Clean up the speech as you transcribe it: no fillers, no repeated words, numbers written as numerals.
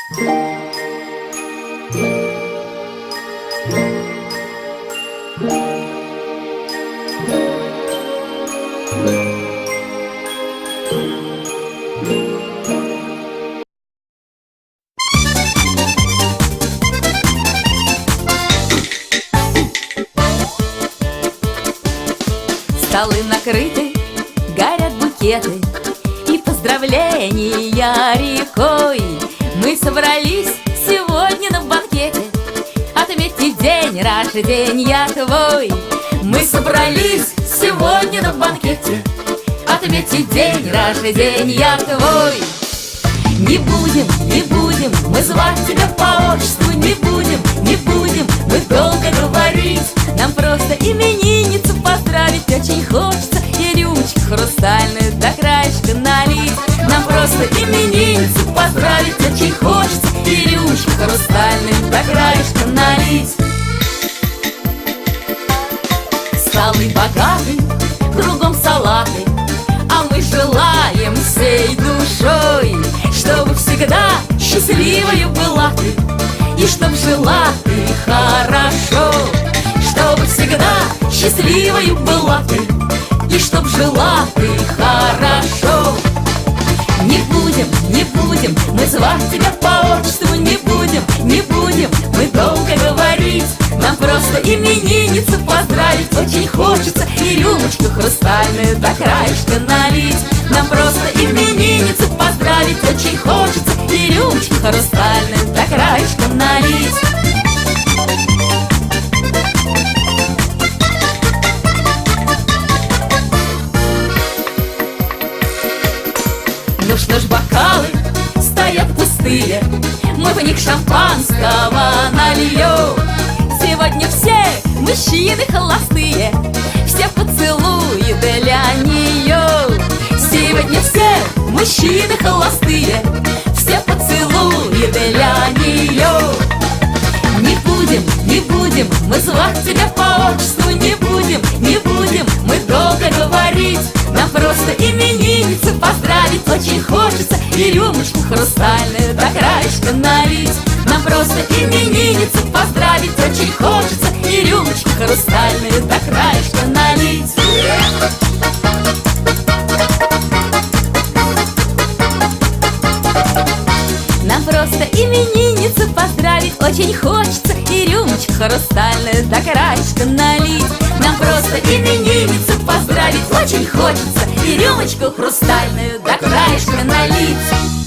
Столы накрыты, горят букеты, и поздравления рекой. Мы собрались сегодня на банкете отметить день рождения твой. Мы собрались сегодня на банкете отметить день рождения твой. Не будем мы звать тебя по отчеству, не будем мы долго говорить. Нам просто именинницу поздравить очень хочется, и рюмочку хрустальную до краешка налить. Нам просто именинницу поздравить очень хочется, и рюмочку хрустальную до краешка налить. Столы богаты, кругом салаты, а мы желаем всей душой, чтобы всегда счастливою была ты, и чтоб жила ты хорошо. Чтобы всегда счастливою была ты, и чтоб жила ты хорошо. Не будем мы звать тебя по отчеству, не будем мы долго говорить. Нам просто именинницу поздравить очень хочется, и рюмочку хрустальную до краешка налить. Нам просто именинницу поздравить очень хочется, и рюмочку хрустальную до краешка налить. Ну что ж, бокалы стоят пустые, мы в них шампанского нальем. Сегодня все мужчины холостые, все поцелуи для нее. Сегодня все мужчины холостые, все поцелуи для нее. Не будем мы звать тебя по отчеству, не будем мы долго говорить. Нам просто именинницу поздравить очень хочется, и рюмочку хрустальную до краешка налить. Нам просто именинницу поздравить очень хочется, и рюмочку хрустальную до краешка налить. Нам просто именинницу поздравить очень хочется, и рюмочку хрустальную до краешка налить. Нам просто именинницу поздравить очень хочется, и рюмочку хрустальную до краешка налить.